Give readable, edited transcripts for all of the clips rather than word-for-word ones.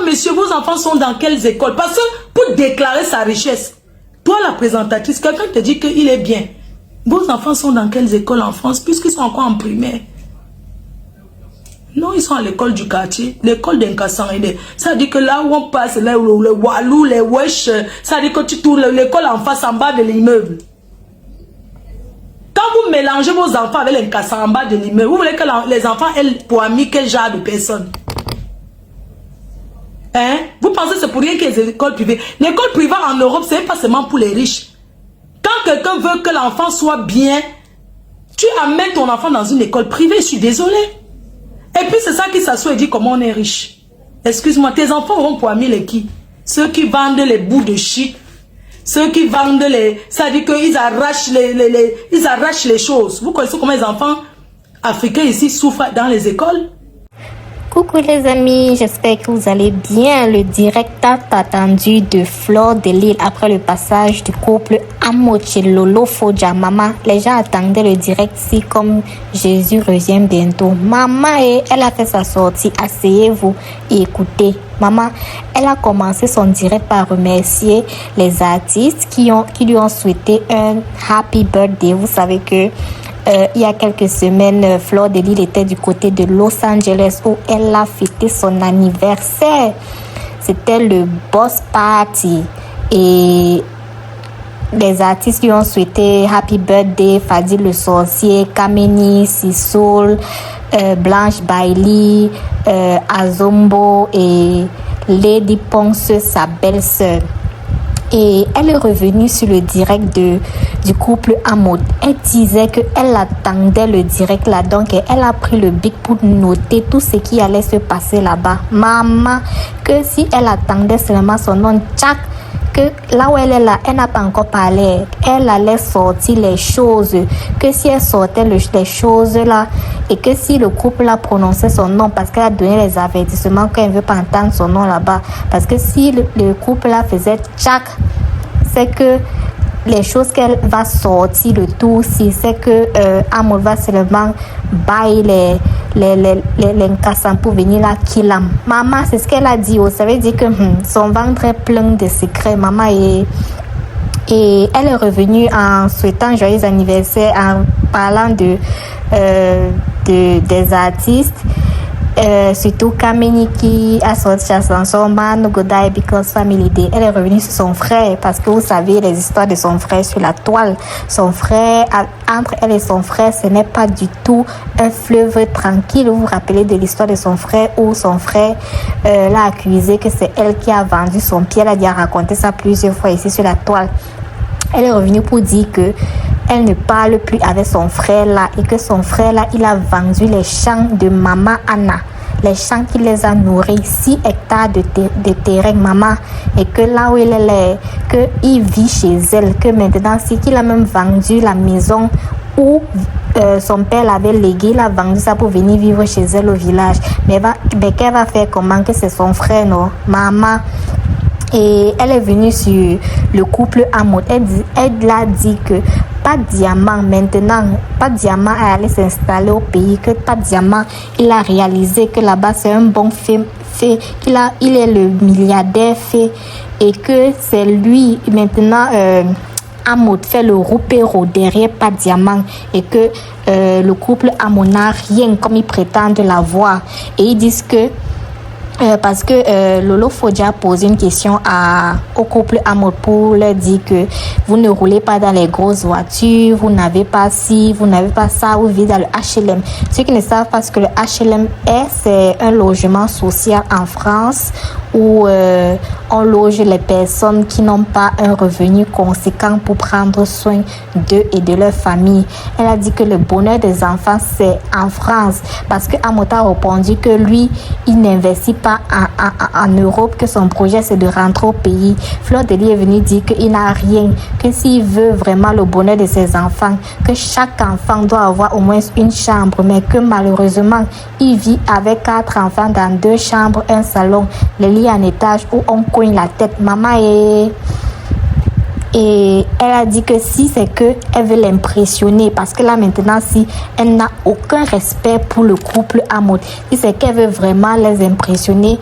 Dites-moi, monsieur, vos enfants sont dans quelles écoles? Parce que pour déclarer sa richesse, toi, la présentatrice, quelqu'un te dit qu'il est bien. Vos enfants sont dans quelles écoles en France, puisqu'ils sont encore en primaire? Non, ils sont à l'école du quartier, l'école d'Inkassan. Ça dit que là où on passe, les Walou, les Wesh, ça dit que tu tournes l'école en face, en bas de l'immeuble. Quand vous mélangez vos enfants avec l'Inkassan en bas de l'immeuble, vous voulez que les enfants aient pour amis quel genre de personnes? Hein? Vous pensez que c'est pour rien qu'il y ait des écoles privées? L'école privée en Europe, ce n'est pas seulement pour les riches. Quand quelqu'un veut que l'enfant soit bien, tu amènes ton enfant dans une école privée, je suis désolée. Et puis c'est ça qui s'assoit et dit comment on est riche. Excuse-moi, tes enfants auront pour amis les qui? Ceux qui vendent les bouts de shit. Ceux qui vendent les... Ça dit qu'ils arrachent ils arrachent les choses. Vous connaissez comment les enfants africains ici souffrent dans les écoles? Coucou les amis, j'espère que vous allez bien. Le direct tant attendu de Fleur de Lys après le passage du couple Amoche Lolo Fodja. Maman, les gens attendaient le direct si comme Jésus revient bientôt. Maman, elle a fait sa sortie. Asseyez-vous et écoutez. Maman, elle a commencé son direct par remercier les artistes qui lui ont souhaité un happy birthday. Vous savez que il y a quelques semaines, Fleur de Lys était du côté de Los Angeles où elle a fêté son anniversaire. C'était le Boss Party et les artistes lui ont souhaité Happy Birthday, Fadil le Sorcier, Kameni, Sissoul, Blanche Bailey, Azombo et Lady Ponce, sa belle-sœur. Et elle est revenue sur le direct du couple Amod. Elle disait qu'elle attendait le direct là. Donc, elle a pris le bic pour noter tout ce qui allait se passer là-bas. Maman, que si elle attendait seulement son nom, Jack, que là où elle est là, elle n'a pas encore parlé. Elle allait sortir les choses. Que si elle sortait les choses là, et que si le couple a prononcé son nom, parce qu'elle a donné les avertissements qu'elle ne veut pas entendre son nom là-bas. Parce que si le couple là faisait Jack, c'est que les choses qu'elle va sortir le tout, si c'est que Amour va seulement bailler les Nkassans pour venir là killam. Maman, c'est ce qu'elle a dit. Ça veut dire que son ventre est plein de secrets. Maman et elle est revenue en souhaitant joyeux anniversaire, en parlant des artistes. Surtout Kameni qui a sorti sa chanson Man Go Die Because Family Day. Elle est revenue sur son frère parce que vous savez les histoires de son frère sur la toile. Son frère, entre elle et son frère, ce n'est pas du tout un fleuve tranquille. Vous vous rappelez de l'histoire de son frère où son frère l'a accusé que c'est elle qui a vendu son pied. Elle a déjà raconté ça plusieurs fois ici sur la toile. Elle est revenue pour dire que elle ne parle plus avec son frère là et que son frère là, il a vendu les champs de Maman Anna. Les champs qui les a nourris, 6 hectares de terrain, maman, et que là où il est, qu'il vit chez elle, que maintenant, c'est qu'il a même vendu la maison où son père l'avait légué, il a vendu ça pour venir vivre chez elle au village. Mais qu'elle va faire comment que c'est son frère, non? Maman. Et elle est venue sur le couple Amod. Elle a dit que pas de diamant maintenant, pas de diamant à aller s'installer au pays, que pas de diamant. Il a réalisé que là-bas c'est un bon fait il est le milliardaire fait et que c'est lui maintenant Amod fait le roupéro derrière pas de diamant et que le couple Amod n'a rien comme ils prétendent l'avoir et ils disent que parce que Lolo Fodja a posé une question au couple Amod pour leur dire que vous ne roulez pas dans les grosses voitures, vous n'avez pas ci, vous n'avez pas ça, vous vivez dans le HLM. Ceux qui ne savent pas ce que le HLM est, c'est un logement social en France où on loge les personnes qui n'ont pas un revenu conséquent pour prendre soin d'eux et de leur famille. Elle a dit que le bonheur des enfants, c'est en France parce que Amod a répondu que lui, il n'investit pas en Europe, que son projet c'est de rentrer au pays. Fleur de Lys est venue dire qu'il n'a rien, que s'il veut vraiment le bonheur de ses enfants, que chaque enfant doit avoir au moins une chambre, mais que malheureusement il vit avec 4 enfants dans 2 chambres, un salon, les lits en étage où on cogne la tête. Maman et elle a dit que si c'est que elle veut l'impressionner, parce que là maintenant si elle n'a aucun respect pour le couple Amod, si c'est qu'elle veut vraiment les impressionner,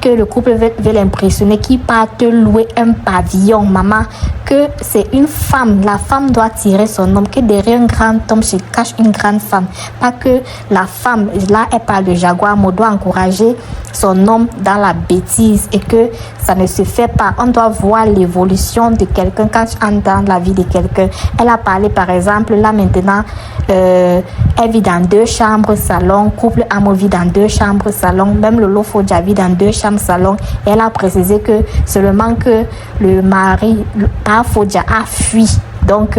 que le couple veut l'impressionner, qui parte louer un pavillon, maman, que c'est une femme, la femme doit tirer son homme, que derrière un grand homme se cache une grande femme, pas que la femme, là elle parle de Jaguar Mode, doit encourager son homme dans la bêtise et que ça ne se fait pas. On doit voir l'évolution de quelqu'un quand tu entres dans la vie de quelqu'un. Elle a parlé par exemple, là maintenant, elle vit dans 2 chambres salon, couple amour vit dans 2 chambres salon, même Lolo Fodja vit dans 2 chambres salon. Et elle a précisé que seulement que le mari, par Fodja, a fui. Donc,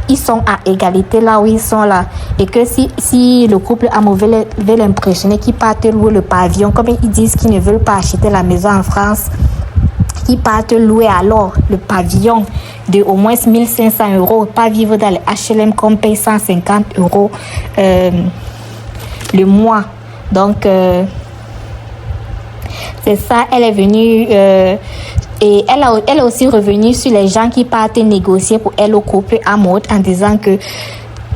ils sont à égalité là où ils sont là. Et que si le couple amour veut l'impressionner, qu'ils partent louer le pavillon, comme ils disent qu'ils ne veulent pas acheter la maison en France, qui partent louer alors le pavillon de au moins 1500 €, pas vivre dans les HLM qu'on paye 150 € le mois. Donc, c'est ça, elle est venue et elle est aussi revenue sur les gens qui partent négocier pour elle au couple à mode en disant que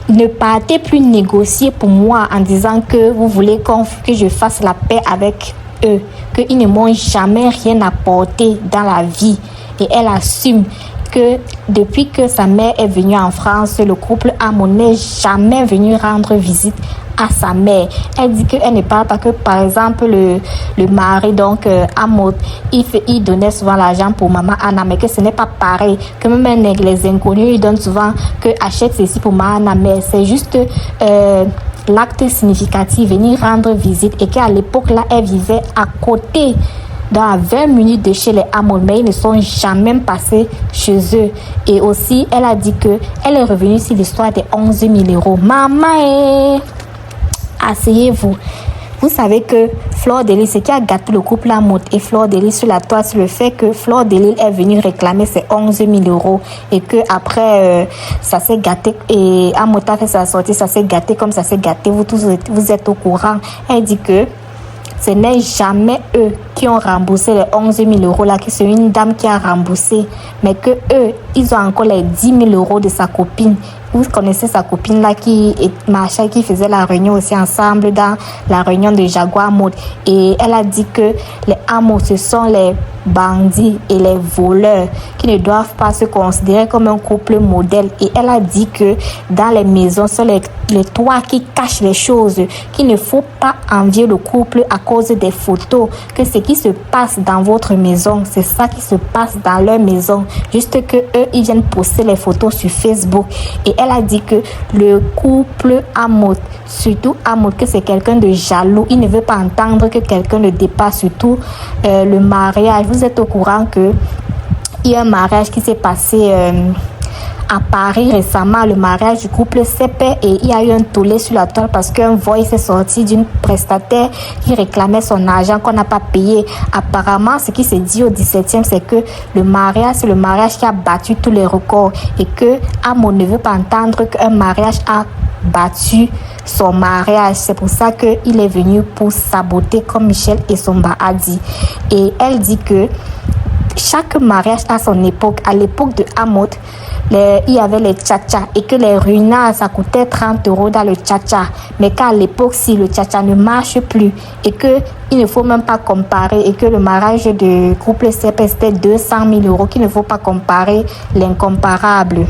ne partez plus négocier pour moi en disant que vous voulez que je fasse la paix avec eux, qu'ils ne m'ont jamais rien apporté dans la vie. Et elle assume que depuis que sa mère est venue en France, le couple Amo n'est jamais venu rendre visite à sa mère. Elle dit qu'elle ne parle pas que, par exemple, le mari, donc Amo, il donnait souvent l'argent pour maman Anna, mais que ce n'est pas pareil. Que même les inconnus, ils donnent souvent que achète ceci pour maman Anna, mais c'est juste l'acte significatif, venir rendre visite, et qu'à l'époque là, elle vivait à côté, dans 20 minutes de chez les Amon, mais ils ne sont jamais passés chez eux. Et aussi, elle a dit que elle est revenue sur l'histoire des 11 000 €. Maman, asseyez-vous. Vous savez que Fleur de Lys, ce qui a gâté le couple Amot et Fleur de Lys sur la toile, c'est le fait que Fleur de Lys est venue réclamer ses 11 000 € et que après ça s'est gâté et Amot a fait sa sortie, ça s'est gâté comme ça s'est gâté. Vous tous vous êtes au courant. Elle dit que ce n'est jamais eux qui ont remboursé les 11 000 € là, que c'est une dame qui a remboursé, mais que eux, ils ont encore les 10 000 € de sa copine. Vous connaissez sa copine là qui marchait, qui faisait la réunion aussi ensemble dans la réunion de Jaguar Mode. Et elle a dit que les Amos, ce sont les bandits et les voleurs qui ne doivent pas se considérer comme un couple modèle. Et elle a dit que dans les maisons, ce sont les toits qui cachent les choses, qu'il ne faut pas envier le couple à cause des photos, que ce qui se passe dans votre maison, c'est ça qui se passe dans leur maison. Juste que eux, ils viennent poster les photos sur Facebook. Et elle a dit que le couple Amot, surtout Amot, que c'est quelqu'un de jaloux, il ne veut pas entendre que quelqu'un le dépasse, surtout le mariage. Vous êtes au courant que il y a un mariage qui s'est passé à Paris récemment, le mariage du couple CP, et il y a eu un tollé sur la toile parce qu'un voice est sorti d'une prestataire qui réclamait son argent qu'on n'a pas payé. Apparemment, ce qui s'est dit au 17e, c'est que le mariage, c'est le mariage qui a battu tous les records et que Amo ne veut pas entendre qu'un mariage a battu son mariage. C'est pour ça qu'il est venu pour saboter, comme Michel Essomba a dit. Et elle dit que chaque mariage a son époque. À l'époque de Amot, il y avait les tcha-tcha et que les ruinards, ça coûtait 30 € dans le tcha-tcha. Mais qu'à l'époque, si le tcha-tcha ne marche plus et qu'il ne faut même pas comparer et que le mariage de couple CP c'était 200 000 €, qu'il ne faut pas comparer l'incomparable.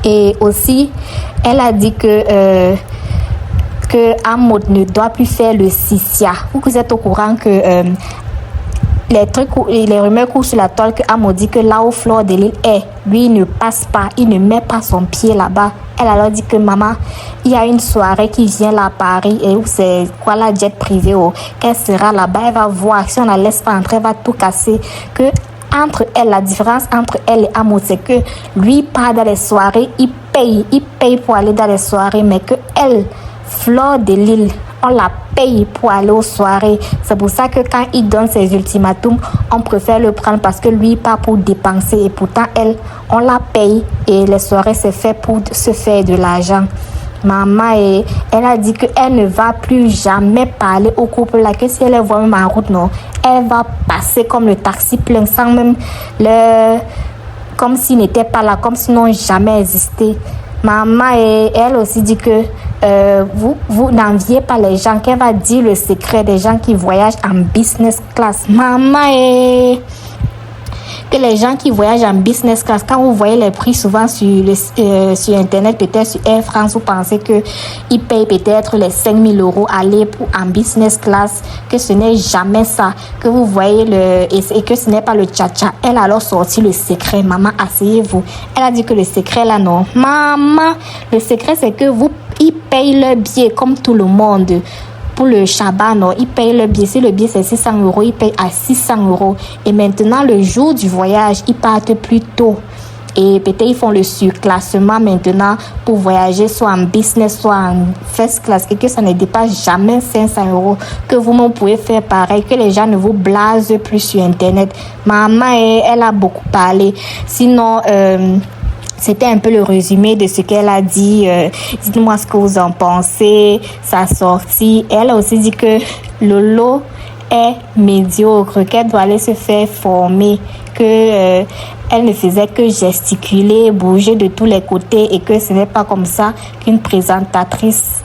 Et aussi, elle a dit que Amot ne doit plus faire le sissia. Vous êtes au courant que les rumeurs courent sur la toile que Amo dit que là où Fleur de Lys est, lui il ne passe pas, il ne met pas son pied là-bas. Elle alors dit que maman, il y a une soirée qui vient là à Paris et où c'est quoi la jet privée, qu'elle sera là-bas, elle va voir, si on la laisse pas entrer, elle va tout casser. Que entre elle, la différence entre elle et Amo, c'est que lui part dans les soirées, il paye pour aller dans les soirées, mais que elle, Fleur de Lys, on la paye pour aller aux soirées. C'est pour ça que quand il donne ses ultimatums, on préfère le prendre parce que lui, pas pour dépenser. Et pourtant, elle, on la paye et les soirées, c'est fait pour se faire de l'argent. Maman, elle a dit qu'elle ne va plus jamais parler au couple là, que si elle voit même en route, non, elle va passer comme le taxi plein sans même comme s'il n'était pas là, comme s'ils n'ont jamais existé. Maman, et elle aussi dit que vous n'enviez pas les gens, qu'elle va dire le secret des gens qui voyagent en business class. Maman, et que les gens qui voyagent en business class, quand vous voyez les prix souvent sur Internet, peut-être sur Air France, vous pensez qu'ils payent peut-être les 5 000 € aller en business class, que ce n'est jamais ça, que vous voyez et que ce n'est pas le tcha-tcha. Elle a alors sorti le secret. Maman, asseyez-vous. Elle a dit que le secret là, non. Maman, le secret c'est que ils payent leur billet comme tout le monde. Pour le Shabbat, non, ils payent le billet. Si le billet c'est 600 €, ils payent à 600 €. Et maintenant, le jour du voyage, ils partent plus tôt. Et peut-être ils font le surclassement maintenant pour voyager soit en business, soit en first class. Et que ça ne dépasse jamais 500 €. Que vous-même pouvez faire pareil. Que les gens ne vous blasent plus sur Internet. Maman, elle a beaucoup parlé. Sinon, c'était un peu le résumé de ce qu'elle a dit. Dites-moi ce que vous en pensez. Sa sortie. Elle a aussi dit que Lolo est médiocre, qu'elle doit aller se faire former, que elle ne faisait que gesticuler, bouger de tous les côtés et que ce n'est pas comme ça qu'une présentatrice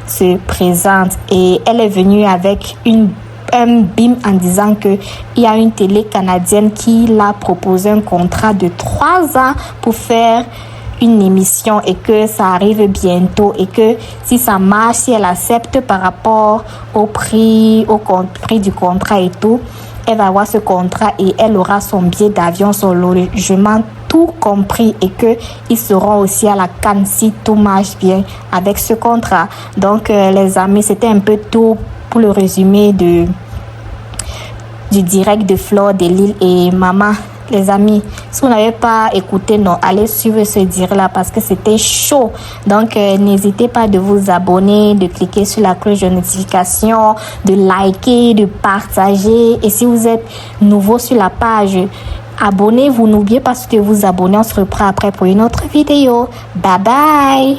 se présente. Et elle est venue avec un bim en disant que il y a une télé canadienne qui l'a proposé un contrat de 3 ans pour faire une émission et que ça arrive bientôt et que si ça marche, si elle accepte par rapport au prix du contrat et tout, elle va avoir ce contrat et elle aura son billet d'avion, son logement, tout compris, et que ils seront aussi à la Cannes si tout marche bien avec ce contrat. Donc les amis, c'était un peu tout pour le résumé du direct de Fleur de Lille et Maman. Les amis, si vous n'avez pas écouté, non, allez suivre ce direct-là parce que c'était chaud. Donc, n'hésitez pas de vous abonner, de cliquer sur la cloche de notification, de liker, de partager. Et si vous êtes nouveau sur la page, abonnez-vous. N'oubliez pas de vous abonner. On se reprend après pour une autre vidéo. Bye bye!